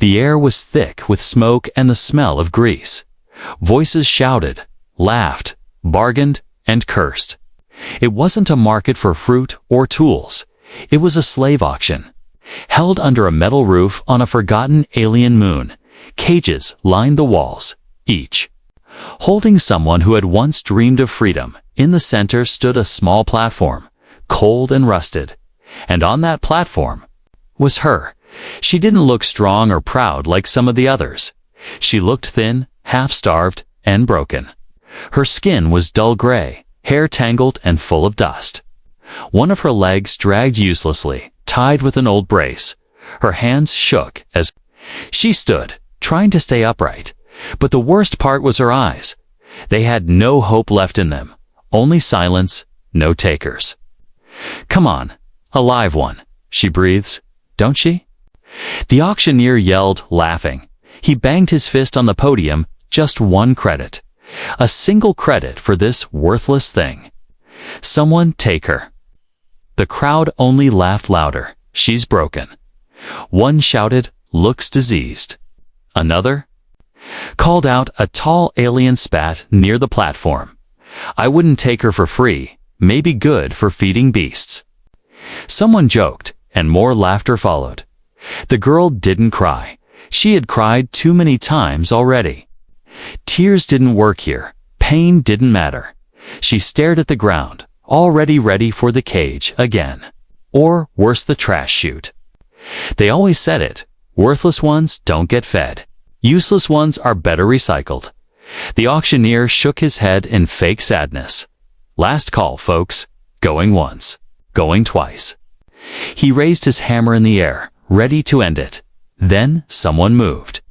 The air was thick with smoke and the smell of grease. Voices shouted, laughed, bargained, and cursed. It wasn't a market for fruit or tools. It was a slave auction. Held under a metal roof on a forgotten alien moon, cages lined the walls, each holding someone who had once dreamed of freedom. In the center stood a small platform, cold and rusted. And on that platform was her. She didn't look strong or proud like some of the others. She looked thin, half-starved, and broken. Her skin was dull gray, hair tangled and full of dust. One of her legs dragged uselessly, tied with an old brace. Her hands shook as she stood, trying to stay upright. But the worst part was her eyes. They had no hope left in them. Only silence, no takers. "Come on, a live one," she breathes, "don't she?" The auctioneer yelled, laughing. He banged his fist on the podium. Just one credit. A single credit for this worthless thing. "Someone take her." The crowd only laughed louder. "She's broken." One shouted, "Looks diseased." Another called out. A tall alien spat near the platform. "I wouldn't take her for free. Maybe good for feeding beasts." Someone joked, and more laughter followed. The girl didn't cry. She had cried too many times already. Tears didn't work here. Pain didn't matter. She stared at the ground, already ready for the cage again. Or, worse, the trash chute. They always said it. Worthless ones don't get fed. Useless ones are better recycled. The auctioneer shook his head in fake sadness. "Last call, folks. Going once. Going twice." He raised his hammer in the air, ready to end it. Then someone moved.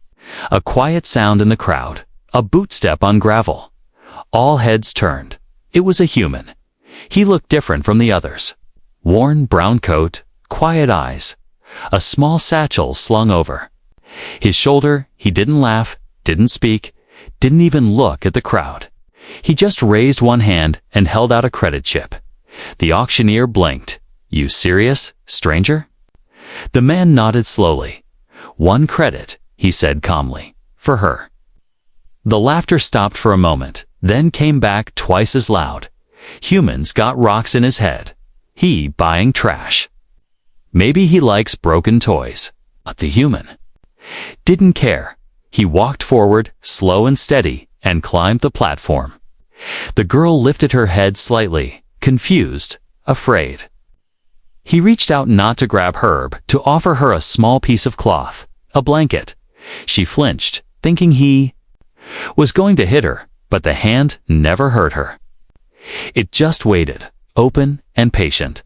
A quiet sound in the crowd. A bootstep on gravel. All heads turned. It was a human. He looked different from the others. Worn brown coat, quiet eyes. A small satchel slung over his shoulder. He didn't laugh, didn't speak, didn't even look at the crowd. He just raised one hand and held out a credit chip. The auctioneer blinked. "You serious, stranger?" The man nodded slowly. "One credit," he said calmly, "for her." The laughter stopped for a moment, then came back twice as loud. Humans got rocks in his head. He buying trash. Maybe he likes broken toys, but the human didn't care. He walked forward, slow and steady, and climbed the platform. The girl lifted her head slightly, confused, afraid. He reached out not to grab Herb, to offer her a small piece of cloth, a blanket. She flinched, thinking he was going to hit her, but the hand never hurt her. It just waited, open and patient.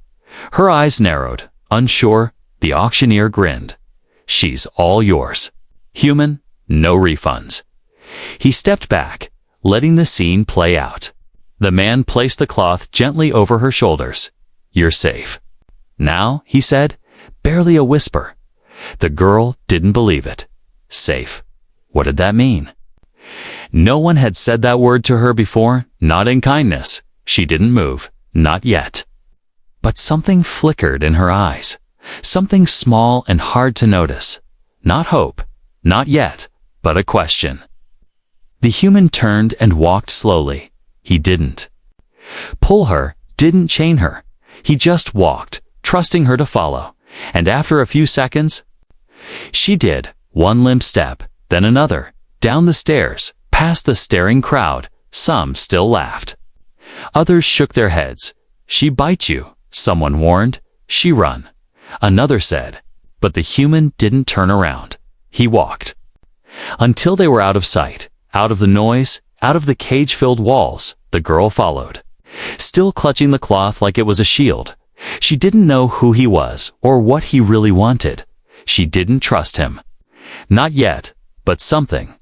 Her eyes narrowed, unsure. The auctioneer grinned. "She's all yours. Human, no refunds." He stepped back, letting the scene play out. The man placed the cloth gently over her shoulders. "You're safe now," he said, barely a whisper. The girl didn't believe it. Safe. What did that mean? No one had said that word to her before, not in kindness. She didn't move, not yet. But something flickered in her eyes. Something small and hard to notice. Not hope, not yet, but a question. The human turned and walked slowly. He didn't pull her, didn't chain her. He just walked, trusting her to follow. And after a few seconds, she did. One limp step, then another, down the stairs, past the staring crowd. Some still laughed. Others shook their heads. "She bite you," someone warned. "She run," another said. But the human didn't turn around. He walked until they were out of sight, out of the noise, out of the cage-filled walls. The girl followed, still clutching the cloth like it was a shield. She didn't know who he was or what he really wanted. She didn't trust him. Not yet, but something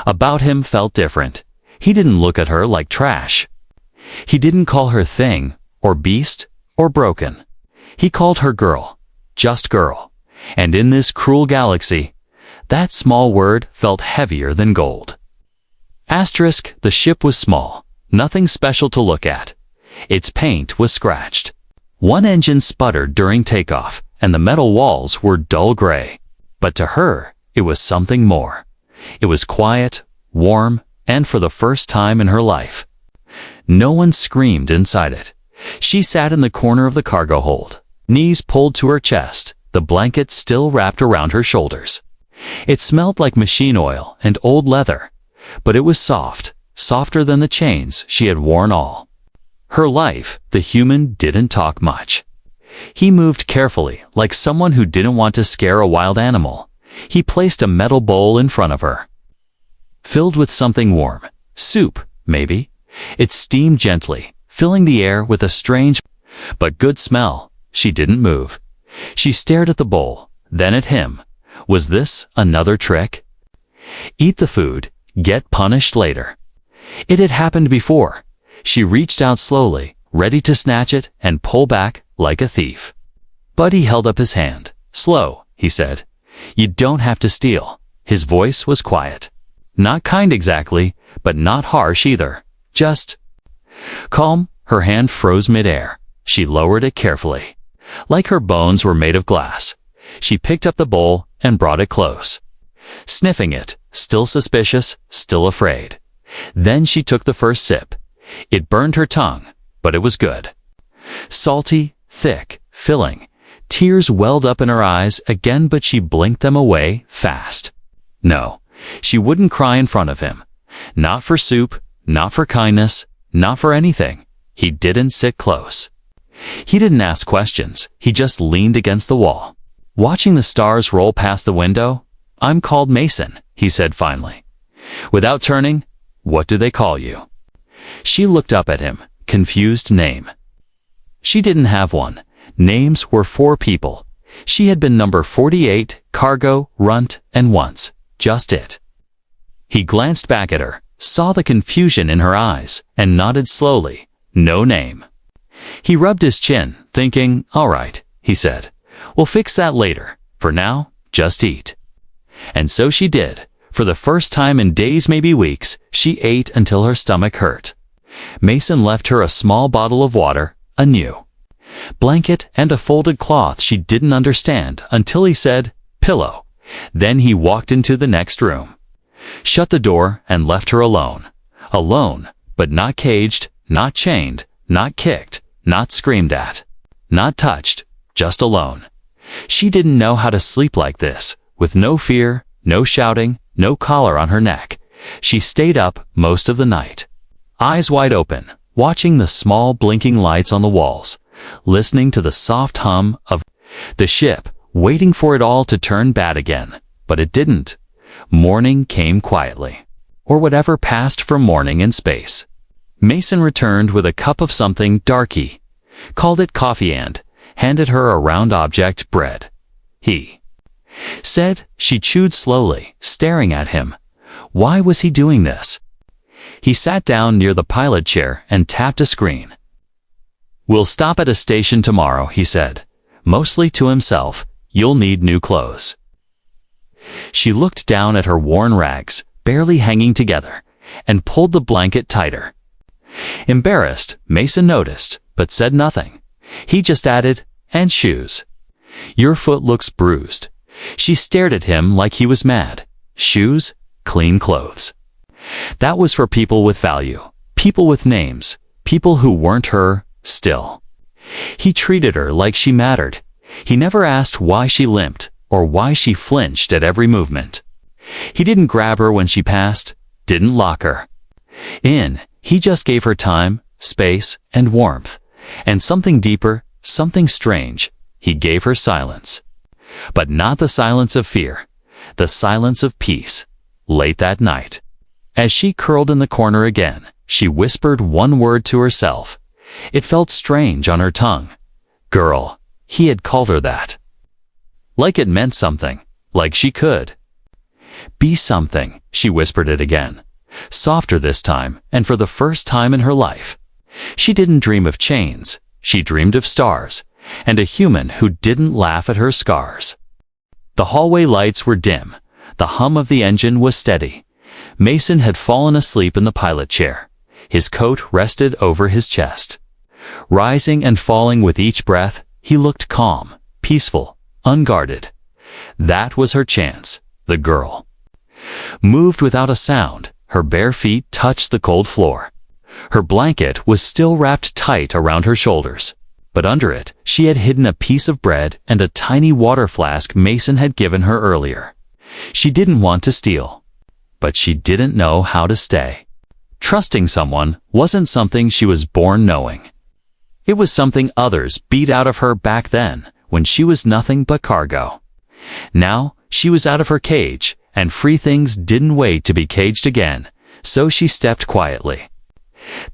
about him felt different. He didn't look at her like trash. He didn't call her thing, or beast, or broken. He called her girl, just girl. And in this cruel galaxy, that small word felt heavier than gold. Asterisk, the ship was small, nothing special to look at. Its paint was scratched. One engine sputtered during takeoff, and the metal walls were dull gray. But to her, it was something more. It was quiet, warm, and for the first time in her life. No one screamed inside it. She sat in the corner of the cargo hold, knees pulled to her chest, the blanket still wrapped around her shoulders. It smelled like machine oil and old leather, but it was soft, softer than the chains she had worn all her life. The human didn't talk much. He moved carefully, like someone who didn't want to scare a wild animal. He placed a metal bowl in front of her, filled with something warm. Soup, maybe. It steamed gently, filling the air with a strange but good smell. She didn't move. She stared at the bowl, then at him. Was this another trick? Eat the food, get punished later. It had happened before. She reached out slowly, ready to snatch it and pull back like a thief. But he held up his hand. Slow, he said. You don't have to steal. His voice was quiet. Not kind exactly, but not harsh either. Just calm. Her hand froze midair. She lowered it carefully. Like her bones were made of glass. She picked up the bowl and brought it close, sniffing it, still suspicious, still afraid. Then she took the first sip. It burned her tongue, but it was good. Salty, thick, filling. Tears welled up in her eyes again, but she blinked them away fast. No, she wouldn't cry in front of him. Not for soup, not for kindness, not for anything. He didn't sit close. He didn't ask questions. He just leaned against the wall, watching the stars roll past the window. I'm called Mason, he said finally. Without turning, what do they call you? She looked up at him, confused. Name. She didn't have one. Names were for people. She had been number 48, cargo, runt, and once. Just it. He glanced back at her, saw the confusion in her eyes, and nodded slowly. No name. He rubbed his chin, thinking, all right, he said. We'll fix that later. For now, just eat. And so she did. For the first time in days, maybe weeks, she ate until her stomach hurt. Mason left her a small bottle of water, a new blanket, and a folded cloth she didn't understand until he said, pillow. Then he walked into the next room, shut the door, and left her alone. Alone, but not caged, not chained, not kicked, not screamed at, not touched, just alone. She didn't know how to sleep like this, with no fear, no shouting, no collar on her neck. She stayed up most of the night, eyes wide open, watching the small blinking lights on the walls, listening to the soft hum of the ship, waiting for it all to turn bad again. But it didn't. Morning came quietly, or whatever passed from morning in space. Mason returned with a cup of something darky, called it coffee, and handed her a round object, bread. He said. She chewed slowly, staring at him. Why was he doing this? He sat down near the pilot chair and tapped a screen. We'll stop at a station tomorrow, he said, mostly to himself. You'll need new clothes. She looked down at her worn rags, barely hanging together, and pulled the blanket tighter. Embarrassed, Mason noticed, but said nothing. He just added, and shoes. Your foot looks bruised. She stared at him like he was mad. Shoes, clean clothes. That was for people with value, people with names, people who weren't her, still. He treated her like she mattered. He never asked why she limped, or why she flinched at every movement. He didn't grab her when she passed, didn't lock her in. He just gave her time, space, and warmth. And something deeper, something strange. He gave her silence. But not the silence of fear, the silence of peace. Late that night, as she curled in the corner again, she whispered one word to herself. It felt strange on her tongue. Girl. He had called her that. Like it meant something, like she could be something. She whispered it again, softer this time, and for the first time in her life. She didn't dream of chains. She dreamed of stars, and a human who didn't laugh at her scars. The hallway lights were dim. The hum of the engine was steady. Mason had fallen asleep in the pilot chair. His coat rested over his chest. Rising and falling with each breath, he looked calm, peaceful, unguarded. That was her chance. The girl moved without a sound. Her bare feet touched the cold floor. Her blanket was still wrapped tight around her shoulders, but under it she had hidden a piece of bread and a tiny water flask Mason had given her earlier. She didn't want to steal, but she didn't know how to stay. Trusting someone wasn't something she was born knowing. It was something others beat out of her back then, when she was nothing but cargo. Now she was out of her cage, and free things didn't wait to be caged again, so she stepped quietly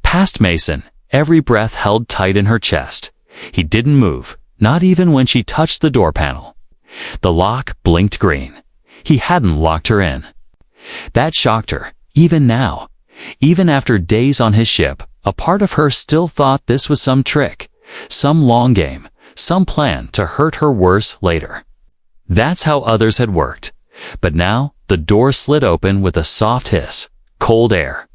past Mason, every breath held tight in her chest. He didn't move, not even when she touched the door panel. The lock blinked green. He hadn't locked her in. That shocked her, even now. Even after days on his ship, a part of her still thought this was some trick, some long game, some plan to hurt her worse later. That's how others had worked. But now, the door slid open with a soft hiss. Cold air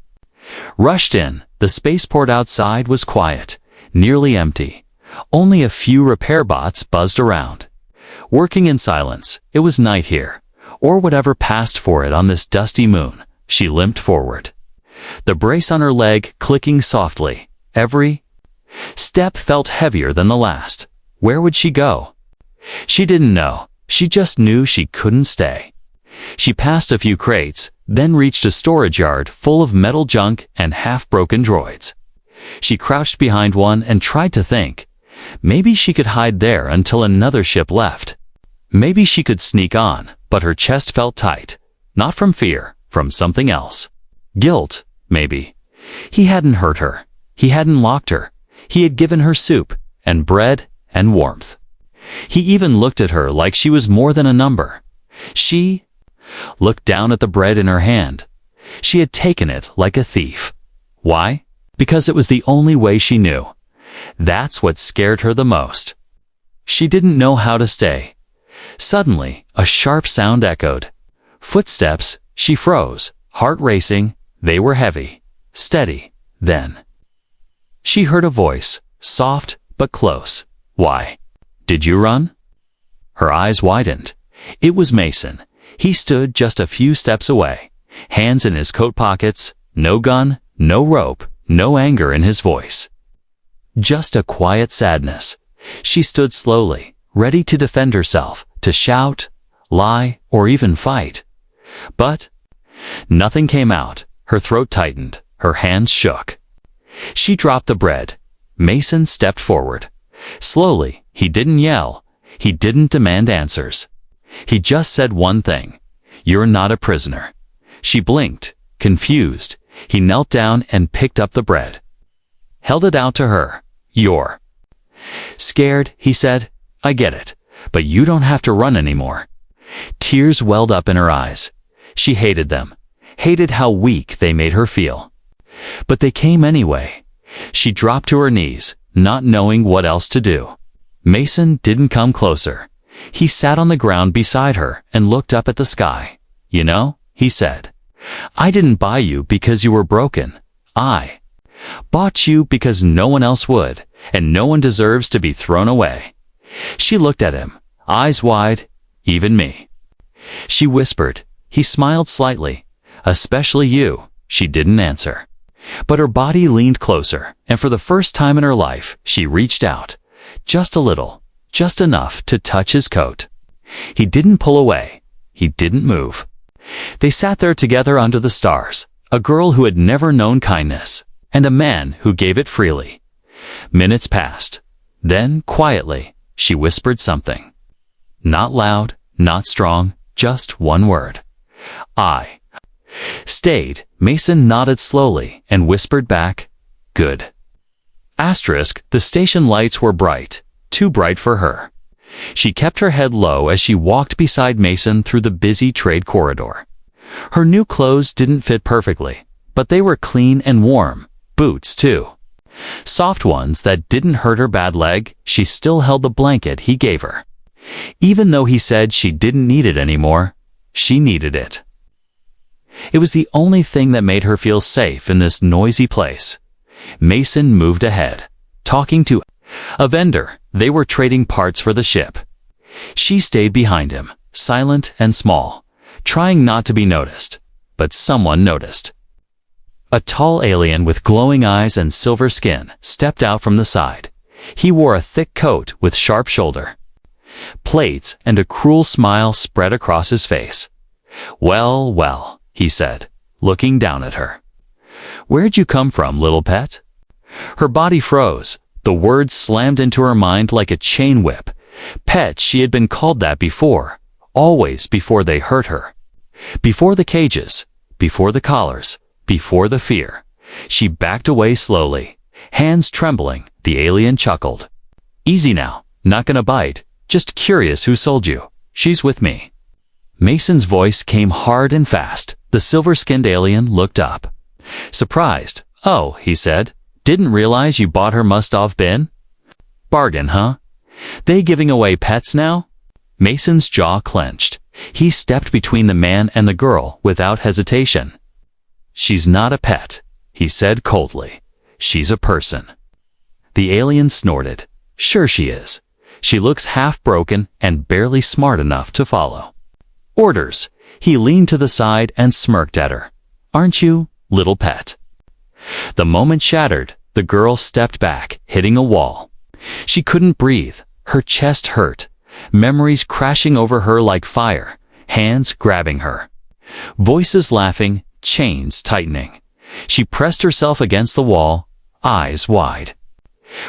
rushed in. The spaceport outside was quiet, nearly empty. Only a few repair bots buzzed around. Working in silence, it was night here, or whatever passed for it on this dusty moon. She limped forward, the brace on her leg clicking softly. Every step felt heavier than the last. Where would she go? She didn't know. She just knew she couldn't stay. She passed a few crates, then reached a storage yard full of metal junk and half-broken droids. She crouched behind one and tried to think. Maybe she could hide there until another ship left. Maybe she could sneak on, but her chest felt tight. Not from fear, from something else. Guilt, maybe. He hadn't hurt her. He hadn't locked her. He had given her soup, and bread, and warmth. He even looked at her like she was more than a number. She looked down at the bread in her hand. She had taken it like a thief. Why? Because it was the only way she knew. That's what scared her the most. She didn't know how to stay. Suddenly, a sharp sound echoed. Footsteps. She froze, heart racing. They were heavy, steady. Then she heard a voice, soft but close. Why? Did you run? Her eyes widened. It was Mason. He stood just a few steps away, hands in his coat pockets, no gun, no rope, no anger in his voice. Just a quiet sadness. She stood slowly, ready to defend herself, to shout, lie, or even fight. But nothing came out. Her throat tightened. Her hands shook. She dropped the bread. Mason stepped forward. Slowly, he didn't yell. He didn't demand answers. He just said one thing. You're not a prisoner. She blinked, confused. He knelt down and picked up the bread. Held it out to her. You're scared, he said. I get it. But you don't have to run anymore. Tears welled up in her eyes. She hated them. Hated how weak they made her feel. But they came anyway. She dropped to her knees, not knowing what else to do. Mason didn't come closer. He sat on the ground beside her and looked up at the sky. You know, he said, I didn't buy you because you were broken. I bought you because no one else would, and no one deserves to be thrown away. She looked at him, eyes wide. Even me. She whispered. He smiled slightly. Especially you. She didn't answer. But her body leaned closer, and for the first time in her life, she reached out. Just a little. Just enough to touch his coat. He didn't pull away. He didn't move. They sat there together under the stars, a girl who had never known kindness, and a man who gave it freely. Minutes passed. Then, quietly, she whispered something. Not loud, not strong, just one word. I stayed. Mason nodded slowly and whispered back, good. Asterisk, the station lights were bright. Too bright for her. She kept her head low as she walked beside Mason through the busy trade corridor. Her new clothes didn't fit perfectly, but they were clean and warm. Boots, too. Soft ones that didn't hurt her bad leg. She still held the blanket he gave her. Even though he said she didn't need it anymore, she needed it. It was the only thing that made her feel safe in this noisy place. Mason moved ahead, talking to a vendor. They were trading parts for the ship. She stayed behind him, silent and small, trying not to be noticed. But someone noticed. A tall alien with glowing eyes and silver skin stepped out from the side. He wore a thick coat with sharp shoulder plates, and a cruel smile spread across his face. "Well, well," he said, looking down at her. "Where'd you come from, little pet?" Her body froze. The words slammed into her mind like a chain whip. Pet, she had been called that before, always before they hurt her. Before the cages, before the collars, before the fear. She backed away slowly, hands trembling. The alien chuckled. "Easy now, not gonna bite, just curious who sold you. She's with me." Mason's voice came hard and fast. The silver-skinned alien looked up. Surprised. "Oh," he said, "didn't realize you bought her must-have been? Bargain, huh? They giving away pets now?" Mason's jaw clenched. He stepped between the man and the girl without hesitation. "She's not a pet," he said coldly. "She's a person." The alien snorted. "Sure she is. She looks half-broken and barely smart enough to follow orders." He leaned to the side and smirked at her. "Aren't you, little pet?" The moment shattered. The girl stepped back, hitting a wall. She couldn't breathe. Her chest hurt. Memories crashing over her like fire. Hands grabbing her. Voices laughing, chains tightening. She pressed herself against the wall, eyes wide.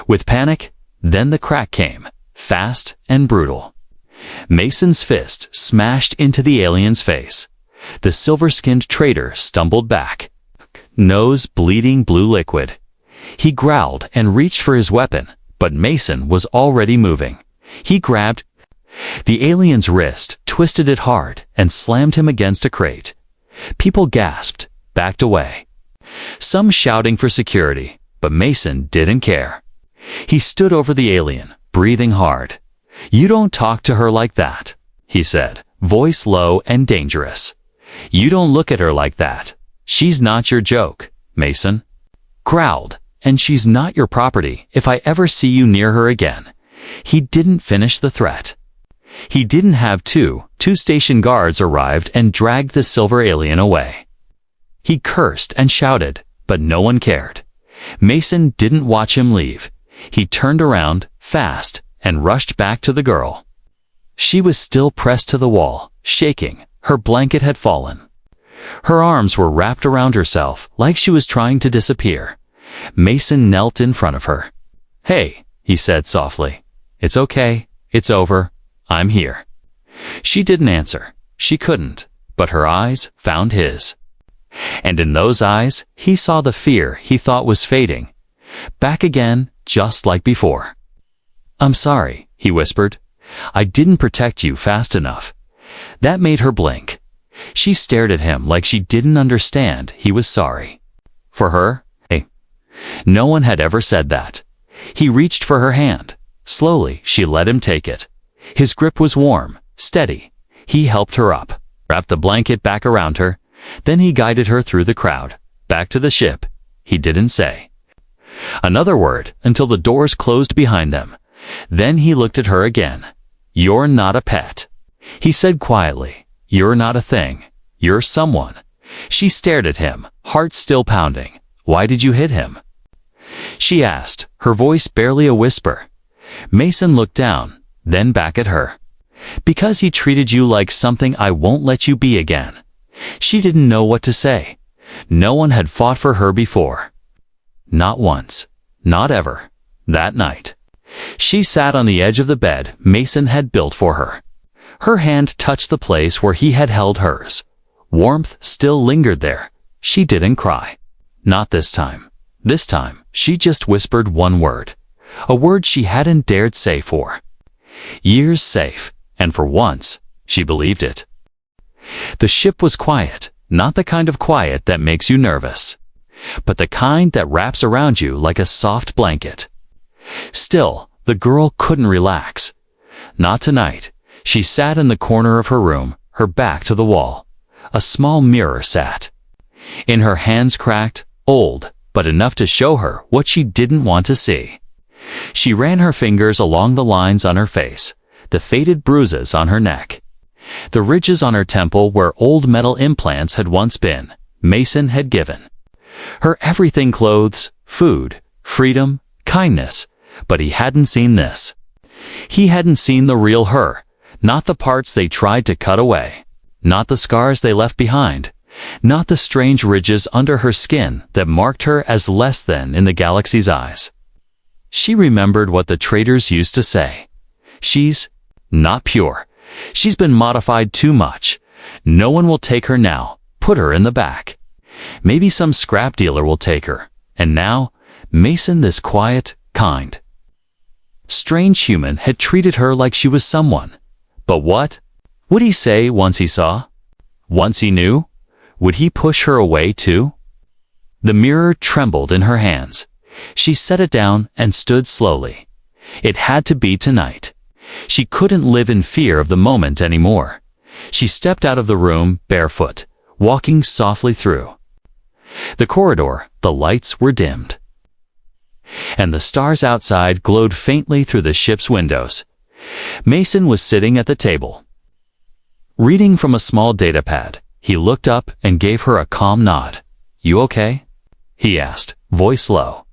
With panic, then the crack came, fast and brutal. Mason's fist smashed into the alien's face. The silver-skinned traitor stumbled back, nose bleeding blue liquid. He growled and reached for his weapon, but Mason was already moving. He grabbed the alien's wrist, twisted it hard, and slammed him against a crate. People gasped, backed away. Some shouting for security, but Mason didn't care. He stood over the alien, breathing hard. "You don't talk to her like that," he said, voice low and dangerous. "You don't look at her like that. She's not your joke, Mason." Growled, "And she's not your property if I ever see you near her again." He didn't finish the threat. He didn't have to. Two station guards arrived and dragged the silver alien away. He cursed and shouted, but no one cared. Mason didn't watch him leave. He turned around, fast, and rushed back to the girl. She was still pressed to the wall, shaking. Her blanket had fallen. Her arms were wrapped around herself like she was trying to disappear. Mason knelt in front of her. "Hey," he said softly. "It's okay. It's over. I'm here." She didn't answer. She couldn't, but her eyes found his. And in those eyes, he saw the fear he thought was fading. Back again, just like before. "I'm sorry," he whispered. "I didn't protect you fast enough." That made her blink. She stared at him like she didn't understand he was sorry. For her? Hey. No one had ever said that. He reached for her hand. Slowly, she let him take it. His grip was warm, steady. He helped her up, wrapped the blanket back around her. Then he guided her through the crowd, back to the ship. He didn't say another word until the doors closed behind them. Then he looked at her again. "You're not a pet," he said quietly. "You're not a thing. You're someone." She stared at him, heart still pounding. "Why did you hit him?" she asked, her voice barely a whisper. Mason looked down, then back at her. "Because he treated you like something I won't let you be again." She didn't know what to say. No one had fought for her before. Not once. Not ever. That night. She sat on the edge of the bed Mason had built for her. Her hand touched the place where he had held hers. Warmth still lingered there. She didn't cry. Not this time. This time, she just whispered one word. A word she hadn't dared say for years. Safe. And for once, she believed it. The ship was quiet, not the kind of quiet that makes you nervous, but the kind that wraps around you like a soft blanket. Still, the girl couldn't relax. Not tonight. She sat in the corner of her room, her back to the wall. A small mirror sat in her hands, cracked, old, but enough to show her what she didn't want to see. She ran her fingers along the lines on her face, the faded bruises on her neck. The ridges on her temple where old metal implants had once been, Mason had given her everything: clothes, food, freedom, kindness. But he hadn't seen this. He hadn't seen the real her, not the parts they tried to cut away, not the scars they left behind, not the strange ridges under her skin that marked her as less than in the galaxy's eyes. She remembered what the traders used to say. She's not pure. She's been modified too much. No one will take her now. Put her in the back. Maybe some scrap dealer will take her. And now, Mason, this quiet, kind, strange human, had treated her like she was someone. But what would he say once he saw? Once he knew? Would he push her away too? The mirror trembled in her hands. She set it down and stood slowly. It had to be tonight. She couldn't live in fear of the moment anymore. She stepped out of the room barefoot, walking softly through the corridor. The lights were dimmed, and the stars outside glowed faintly through the ship's windows. Mason was sitting at the table, reading from a small datapad. He looked up and gave her a calm nod. "You okay?" he asked, voice low.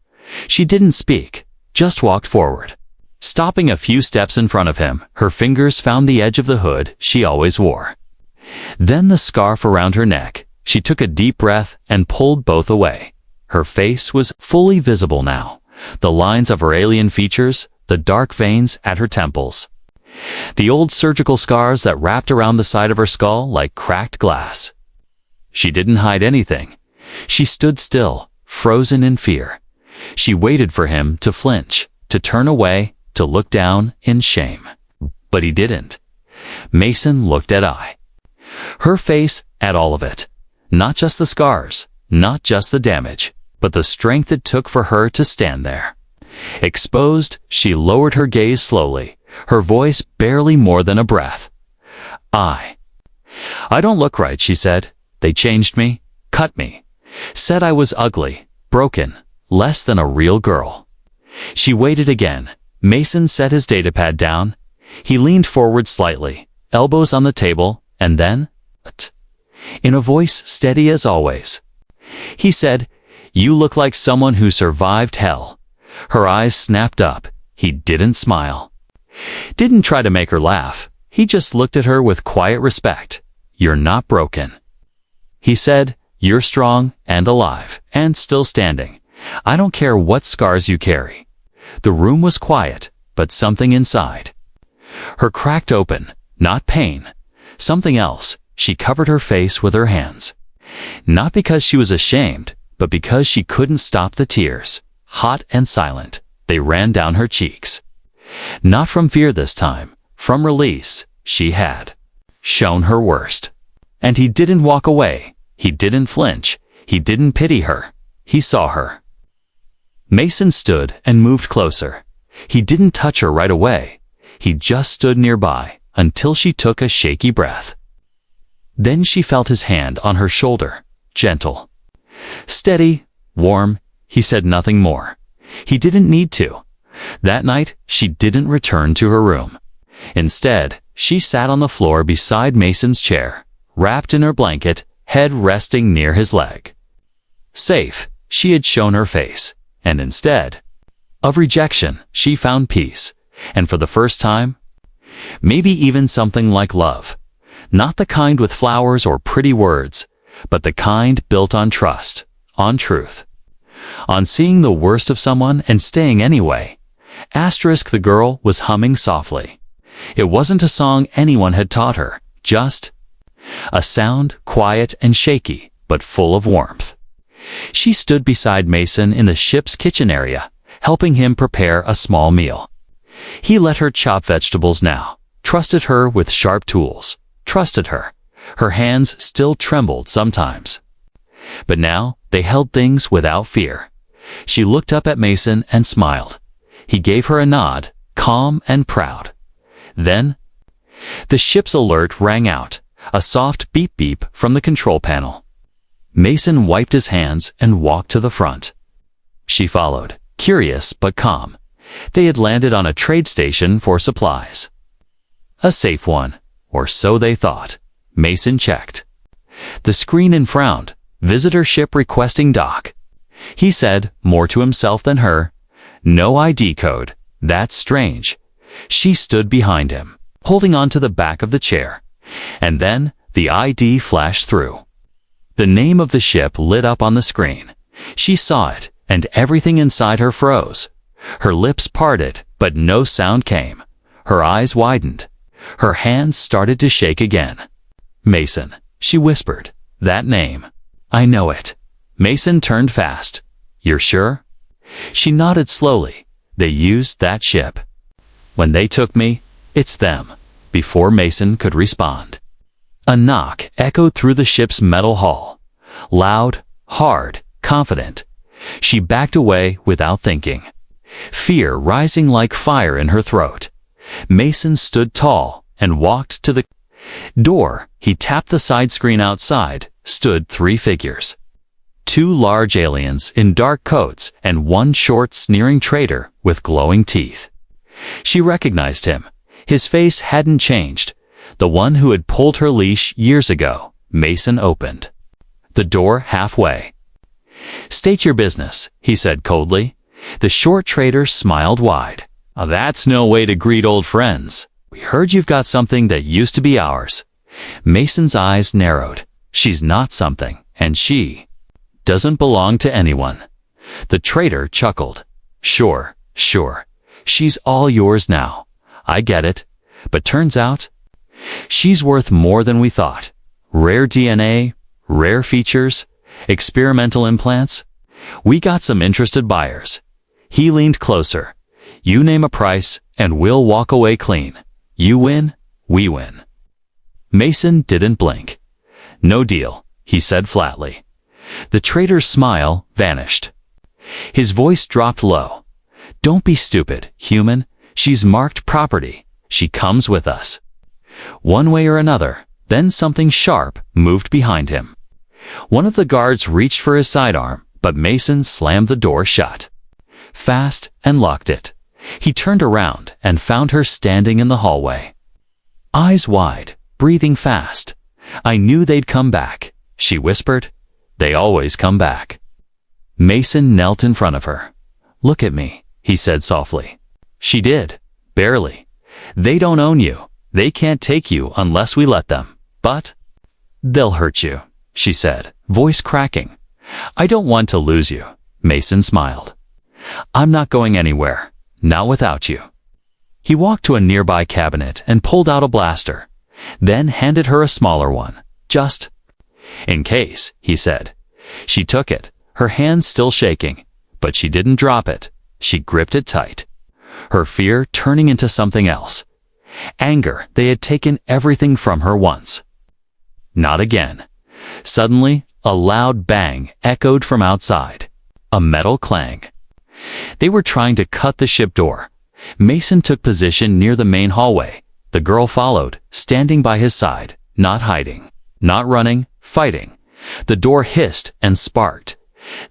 She didn't speak, just walked forward. Stopping a few steps in front of him, her fingers found the edge of the hood she always wore. Then the scarf around her neck. She took a deep breath and pulled both away. Her face was fully visible now. The lines of her alien features, the dark veins at her temples, the old surgical scars that wrapped around the side of her skull like cracked glass. She didn't hide anything. She stood still, frozen in fear. She waited for him to flinch, to turn away, to look down in shame. But he didn't. Mason looked at her face, at all of it. Not just the scars, not just the damage, but the strength it took for her to stand there. Exposed, she lowered her gaze slowly, her voice barely more than a breath. I don't look right," she said. "They changed me, cut me, said I was ugly, broken, less than a real girl." She waited again. Mason set his datapad down. He leaned forward slightly, elbows on the table, and then, in a voice steady as always, he said, "You look like someone who survived hell." Her eyes snapped up. He didn't smile, didn't try to make her laugh. He just looked at her with quiet respect. "You're not broken," he said. "You're strong and alive and still standing. I don't care what scars you carry." The room was quiet, but something inside her cracked open. Not pain, something else. She covered her face with her hands. Not because she was ashamed, but because she couldn't stop the tears. Hot and silent, they ran down her cheeks. Not from fear this time, from release. She had shown her worst. And he didn't walk away. He didn't flinch. He didn't pity her. He saw her. Mason stood and moved closer. He didn't touch her right away. He just stood nearby until she took a shaky breath. Then she felt his hand on her shoulder, gentle, steady, warm. He said nothing more. He didn't need to. That night, she didn't return to her room. Instead, she sat on the floor beside Mason's chair, wrapped in her blanket, head resting near his leg. Safe, she had shown her face, and instead of rejection, she found peace, and for the first time, maybe even something like love. Not the kind with flowers or pretty words, but the kind built on trust, on truth, on seeing the worst of someone and staying anyway. The girl was humming softly. It wasn't a song anyone had taught her, just a sound, quiet and shaky, but full of warmth. She stood beside Mason in the ship's kitchen area, helping him prepare a small meal. He let her chop vegetables now, trusted her with sharp tools, trusted her. Her hands still trembled sometimes, but now they held things without fear. She looked up at Mason and smiled. He gave her a nod, calm and proud. Then, the ship's alert rang out, a soft beep-beep from the control panel. Mason wiped his hands and walked to the front. She followed, curious but calm. They had landed on a trade station for supplies. A safe one, Or so they thought. Mason checked. The screen in frowned. Visitor ship requesting dock. He said, more to himself than her, "No ID code. That's strange." She stood behind him, holding on to the back of the chair. And then the ID flashed through. The name of the ship lit up on the screen. She saw it, and everything inside her froze. Her lips parted, but no sound came. Her eyes widened. Her hands started to shake again. "Mason," she whispered. "That name. I know it." Mason turned fast. "You're sure?" She nodded slowly. "They used that ship. When they took me, it's them." Before Mason could respond, a knock echoed through the ship's metal hull. Loud, hard, confident. She backed away without thinking, fear rising like fire in her throat. Mason stood tall and walked to the door. He tapped the side screen. Outside stood 3 figures. 2 large aliens in dark coats and 1 short, sneering traitor with glowing teeth. She recognized him. His face hadn't changed. The one who had pulled her leash years ago. Mason opened the door halfway. "State your business," he said coldly. The short traitor smiled wide. "That's no way to greet old friends. We heard you've got something that used to be ours." Mason's eyes narrowed. "She's not something, and she doesn't belong to anyone." The traitor chuckled. Sure. She's all yours now. I get it. But turns out, she's worth more than we thought. Rare DNA, rare features, experimental implants. We got some interested buyers." He leaned closer. "You name a price, and we'll walk away clean. You win, we win." Mason didn't blink. "No deal," he said flatly. The traitor's smile vanished. His voice dropped low. "Don't be stupid, human. She's marked property. She comes with us." One way or another, then something sharp moved behind him. One of the guards reached for his sidearm, but Mason slammed the door shut fast and locked it. He turned around and found her standing in the hallway. Eyes wide, breathing fast. "I knew they'd come back," she whispered. "They always come back." Mason knelt in front of her. "Look at me," he said softly. She did. Barely. "They don't own you. They can't take you unless we let them. But they'll hurt you," she said, voice cracking. "I don't want to lose you." Mason smiled. "I'm not going anywhere. Not without you." He walked to a nearby cabinet and pulled out a blaster, then handed her a smaller one. "Just in case," he said. She took it, her hands still shaking, but she didn't drop it. She gripped it tight. Her fear turning into something else. Anger. They had taken everything from her once. Not again. Suddenly, a loud bang echoed from outside. A metal clang. They were trying to cut the ship door. Mason took position near the main hallway. The girl followed, standing by his side, not hiding, not running, fighting. The door hissed and sparked.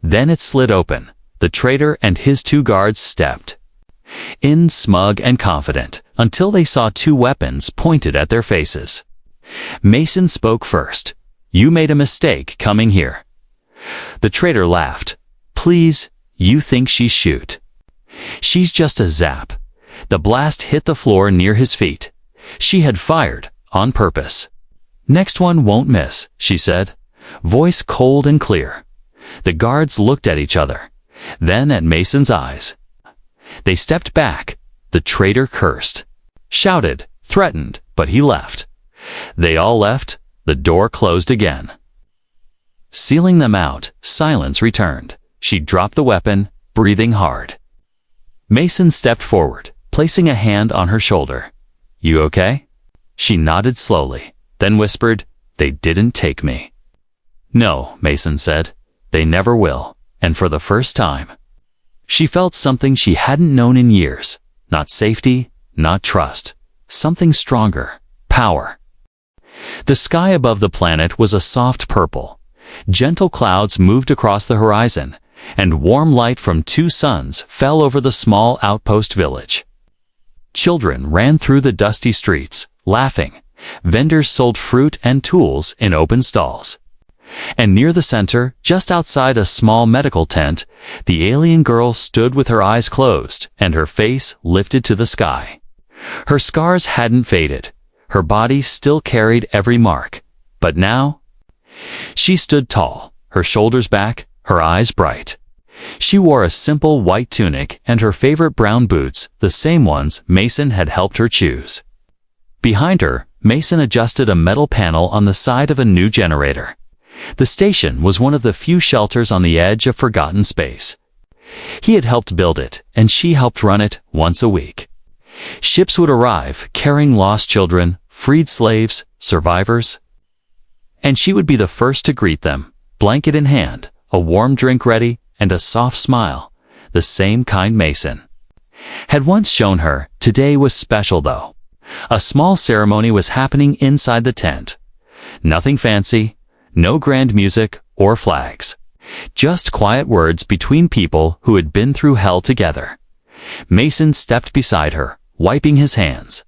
Then it slid open. The traitor and his 2 guards stepped in, smug and confident, until they saw 2 weapons pointed at their faces. Mason spoke first. "You made a mistake coming here." The traitor laughed. "Please, you think she's shoot. She's just a zap." The blast hit the floor near his feet. She had fired, on purpose. "Next one won't miss," she said, voice cold and clear. The guards looked at each other, then at Mason's eyes. They stepped back. The traitor cursed, shouted, threatened, but he left. They all left. The door closed again. Sealing them out, silence returned. She dropped the weapon, breathing hard. Mason stepped forward, placing a hand on her shoulder. "You okay?" She nodded slowly, then whispered, "They didn't take me." "No," Mason said. "They never will." And for the first time, she felt something she hadn't known in years. Not safety, not trust. Something stronger. Power. The sky above the planet was a soft purple. Gentle clouds moved across the horizon, and warm light from 2 suns fell over the small outpost village. Children ran through the dusty streets, laughing, Vendors sold fruit and tools in open stalls. And near the center, just outside a small medical tent, the alien girl stood with her eyes closed and her face lifted to the sky. Her scars hadn't faded. Her body still carried every mark. But now, she stood tall, her shoulders back, her eyes bright. She wore a simple white tunic and her favorite brown boots, the same ones Mason had helped her choose. Behind her, Mason adjusted a metal panel on the side of a new generator. The station was one of the few shelters on the edge of forgotten space. He had helped build it, and she helped run it once a week. Ships would arrive, carrying lost children, freed slaves, survivors, and she would be the first to greet them, blanket in hand, a warm drink ready, and a soft smile, the same kind Mason had once shown her. Today was special though. A small ceremony was happening inside the tent. Nothing fancy, no grand music or flags. Just quiet words between people who had been through hell together. Mason stepped beside her, wiping his hands.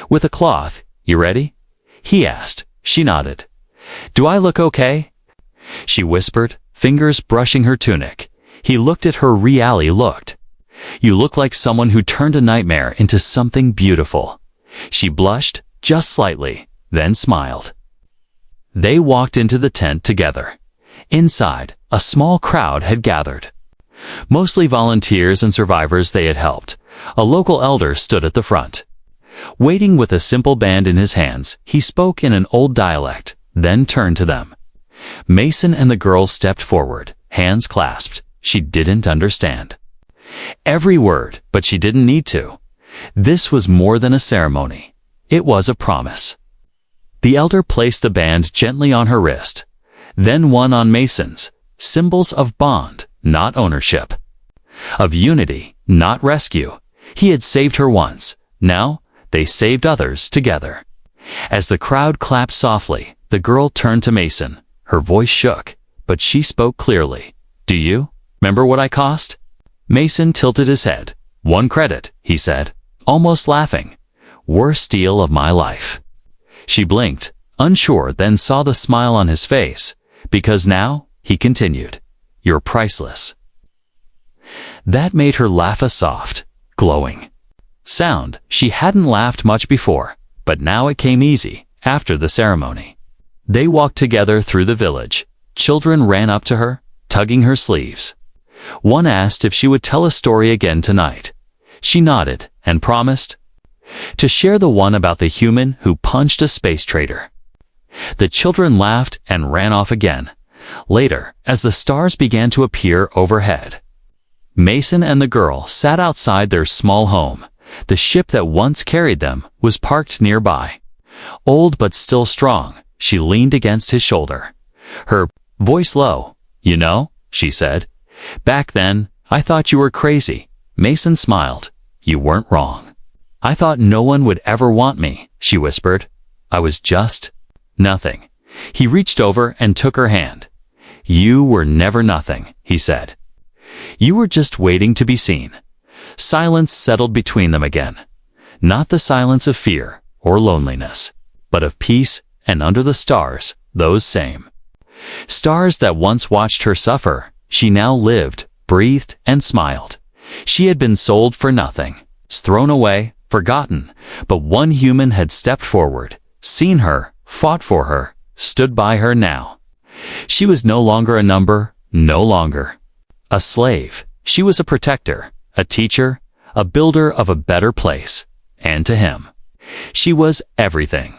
With a cloth, "You ready?" he asked. She nodded. "Do I look okay?" she whispered, fingers brushing her tunic. He looked at her. Really looked. "You look like someone who turned a nightmare into something beautiful." She blushed, just slightly, then smiled. They walked into the tent together. Inside, a small crowd had gathered. Mostly volunteers and survivors they had helped. A local elder stood at the front. Waiting with a simple band in his hands, he spoke in an old dialect, then turned to them. Mason and the girl stepped forward, hands clasped. She didn't understand every word, but she didn't need to. This was more than a ceremony. It was a promise. The elder placed the band gently on her wrist, then one on Mason's, symbols of bond, not ownership. Of unity, not rescue. He had saved her once. Now, they saved others together. As the crowd clapped softly, the girl turned to Mason. Her voice shook, but she spoke clearly. "Do you remember what I cost?" Mason tilted his head. "1 credit," he said, almost laughing. "Worst deal of my life." She blinked, unsure, then saw the smile on his face. "Because now," he continued, "you're priceless." That made her laugh, a soft, glowing sound. She hadn't laughed much before, but now it came easy, after the ceremony. They walked together through the village. Children ran up to her, tugging her sleeves. One asked if she would tell a story again tonight. She nodded and promised to share the one about the human who punched a space trader. The children laughed and ran off again. Later, as the stars began to appear overhead, Mason and the girl sat outside their small home. The ship that once carried them was parked nearby. Old but still strong, she leaned against his shoulder. Her voice low. "You know," she said, "back then, I thought you were crazy." Mason smiled. "You weren't wrong. I thought no one would ever want me," she whispered. "I was just nothing." He reached over and took her hand. "You were never nothing," he said. "You were just waiting to be seen." Silence settled between them again. Not the silence of fear or loneliness, but of peace, and under the stars, those same stars that once watched her suffer, she now lived, breathed, and smiled. She had been sold for nothing, thrown away, forgotten, but one human had stepped forward, seen her, fought for her, stood by her now. She was no longer a number, no longer a slave. She was a protector, a teacher, a builder of a better place. And to him, she was everything.